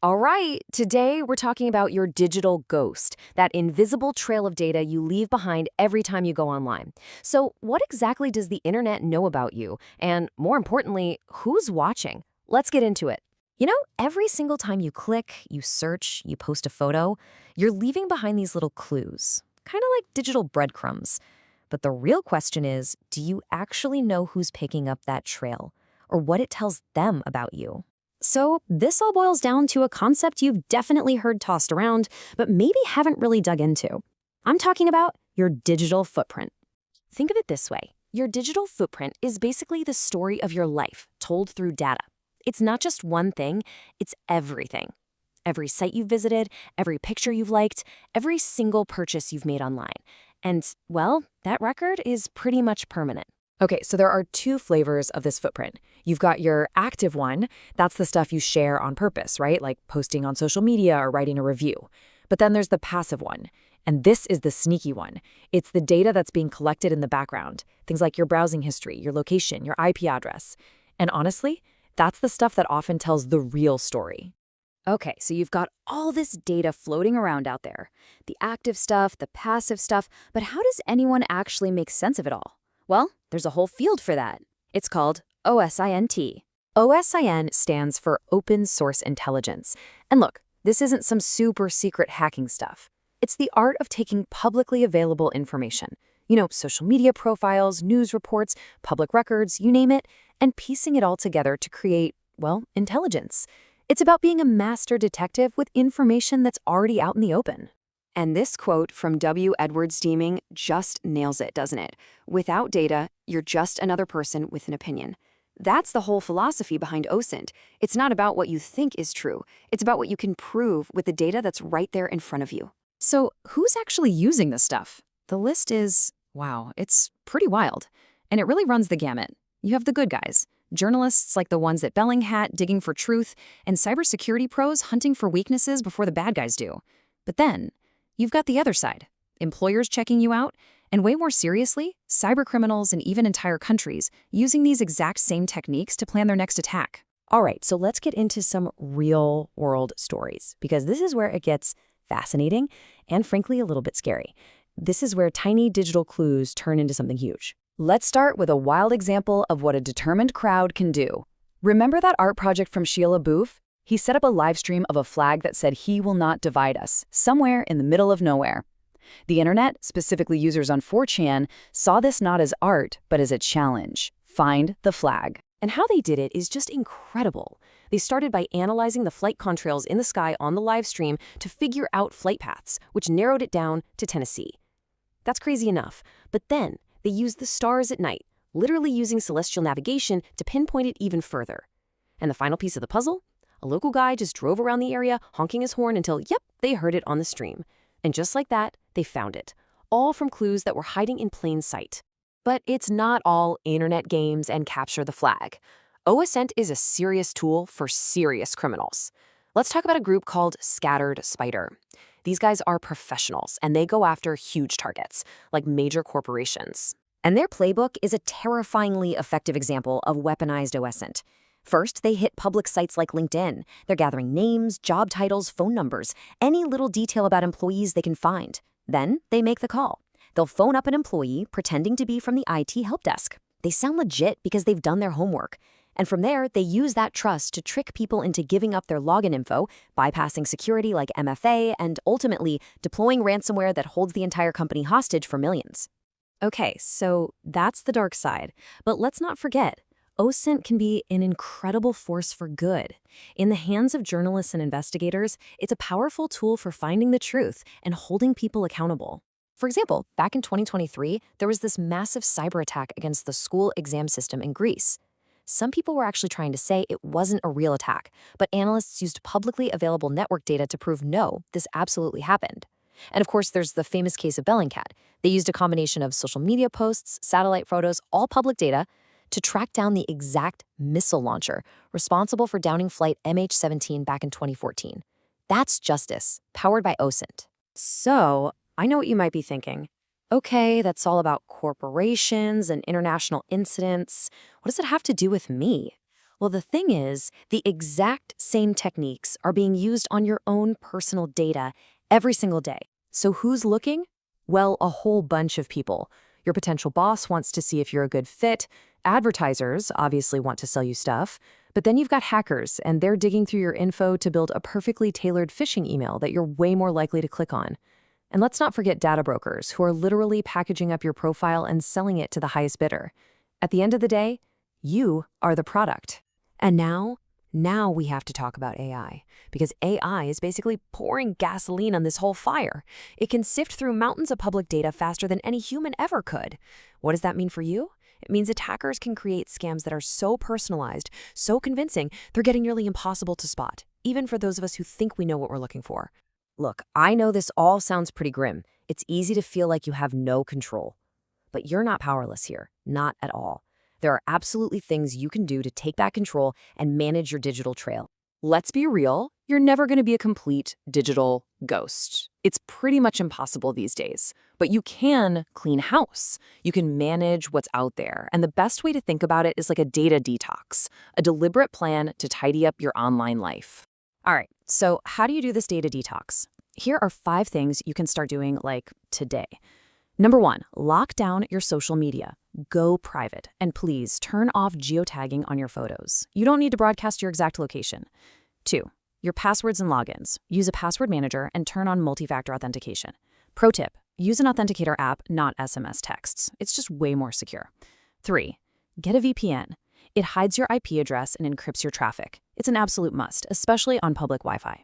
All right, today we're talking about your digital ghost, that invisible trail of data you leave behind every time you go online. So, what exactly does the internet know about you? And more importantly, who's watching? Let's get into it. Every single time you click, you search, you post a photo, you're leaving behind these little clues, kind of like digital breadcrumbs. But the real question is, do you actually know who's picking up that trail or what it tells them about you? So, this all boils down to a concept you've definitely heard tossed around, but maybe haven't really dug into. I'm talking about your digital footprint. Think of it this way. Your digital footprint is basically the story of your life told through data. It's not just one thing, it's everything. Every site you've visited, every picture you've liked, every single purchase you've made online. And, well, that record is pretty much permanent. Okay, so there are two flavors of this footprint. You've got your active one. That's the stuff you share on purpose, right? Like posting on social media or writing a review. But then there's the passive one. And this is the sneaky one. It's the data that's being collected in the background. Things like your browsing history, your location, your IP address. And honestly, that's the stuff that often tells the real story. Okay, so you've got all this data floating around out there. The active stuff, the passive stuff, but how does anyone actually make sense of it all? Well, there's a whole field for that. It's called OSINT. OSIN stands for Open Source Intelligence. And look, this isn't some super secret hacking stuff. It's the art of taking publicly available information, social media profiles, news reports, public records, you name it, and piecing it all together to create, intelligence. It's about being a master detective with information that's already out in the open. And this quote from W. Edwards Deming just nails it, doesn't it? Without data, you're just another person with an opinion. That's the whole philosophy behind OSINT. It's not about what you think is true. It's about what you can prove with the data that's right there in front of you. So, who's actually using this stuff? The list is, it's pretty wild. And it really runs the gamut. You have the good guys, journalists like the ones at Bellinghat digging for truth, and cybersecurity pros hunting for weaknesses before the bad guys do. But then, you've got the other side, employers checking you out, and way more seriously, cybercriminals and even entire countries using these exact same techniques to plan their next attack. All right, so let's get into some real-world stories, because this is where it gets fascinating and, frankly, a little bit scary. This is where tiny digital clues turn into something huge. Let's start with a wild example of what a determined crowd can do. Remember that art project from Sheila Booth? He set up a live stream of a flag that said "He will not divide us," somewhere in the middle of nowhere. The internet, specifically users on 4chan, saw this not as art, but as a challenge. Find the flag. And how they did it is just incredible. They started by analyzing the flight contrails in the sky on the live stream to figure out flight paths, which narrowed it down to Tennessee. That's crazy enough. But then they used the stars at night, literally using celestial navigation to pinpoint it even further. And the final piece of the puzzle? A local guy just drove around the area, honking his horn until, they heard it on the stream. And just like that, they found it, all from clues that were hiding in plain sight. But it's not all internet games and capture the flag. OSINT is a serious tool for serious criminals. Let's talk about a group called Scattered Spider. These guys are professionals, and they go after huge targets, like major corporations. And their playbook is a terrifyingly effective example of weaponized OSINT. First, they hit public sites like LinkedIn. They're gathering names, job titles, phone numbers, any little detail about employees they can find. Then they make the call. They'll phone up an employee pretending to be from the IT help desk. They sound legit because they've done their homework. And from there, they use that trust to trick people into giving up their login info, bypassing security like MFA, and ultimately deploying ransomware that holds the entire company hostage for millions. Okay, so that's the dark side. But let's not forget, OSINT can be an incredible force for good. In the hands of journalists and investigators, it's a powerful tool for finding the truth and holding people accountable. For example, back in 2023, there was this massive cyber attack against the school exam system in Greece. Some people were actually trying to say it wasn't a real attack, but analysts used publicly available network data to prove no, this absolutely happened. And of course, there's the famous case of Bellingcat. They used a combination of social media posts, satellite photos, all public data, to track down the exact missile launcher responsible for downing flight MH17 back in 2014. That's justice, powered by OSINT. So, I know what you might be thinking. Okay, that's all about corporations and international incidents. What does it have to do with me? Well, the thing is, the exact same techniques are being used on your own personal data every single day. So who's looking? Well, a whole bunch of people. Your potential boss wants to see if you're a good fit. Advertisers obviously want to sell you stuff. But then you've got hackers, and they're digging through your info to build a perfectly tailored phishing email that you're way more likely to click on. And let's not forget data brokers, who are literally packaging up your profile and selling it to the highest bidder. At the end of the day, you are the product. And now we have to talk about AI, because AI is basically pouring gasoline on this whole fire. It can sift through mountains of public data faster than any human ever could. What does that mean for you? It means attackers can create scams that are so personalized, so convincing, they're getting nearly impossible to spot, even for those of us who think we know what we're looking for. Look, I know this all sounds pretty grim. It's easy to feel like you have no control. But you're not powerless here, not at all. There are absolutely things you can do to take back control and manage your digital trail. Let's be real, you're never going to be a complete digital ghost. It's pretty much impossible these days. But you can clean house. You can manage what's out there. And the best way to think about it is like a data detox, a deliberate plan to tidy up your online life. All right, so how do you do this data detox? Here are 5 things you can start doing, like, today. Number 1, lock down your social media. Go private, and please turn off geotagging on your photos. You don't need to broadcast your exact location. 2, your passwords and logins. Use a password manager and turn on multi-factor authentication. Pro tip, use an authenticator app, not SMS texts. It's just way more secure. 3, get a VPN. It hides your IP address and encrypts your traffic. It's an absolute must, especially on public Wi-Fi.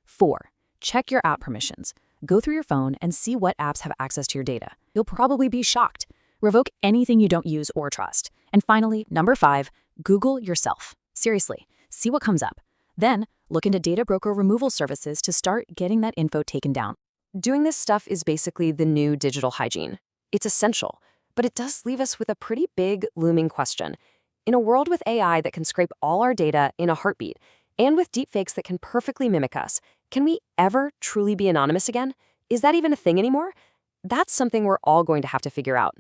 4, check your app permissions. Go through your phone and see what apps have access to your data. You'll probably be shocked. Revoke anything you don't use or trust. And finally, number 5, Google yourself. Seriously, see what comes up. Then, look into data broker removal services to start getting that info taken down. Doing this stuff is basically the new digital hygiene. It's essential, but it does leave us with a pretty big, looming question. In a world with AI that can scrape all our data in a heartbeat, and with deepfakes that can perfectly mimic us, can we ever truly be anonymous again? Is that even a thing anymore? That's something we're all going to have to figure out.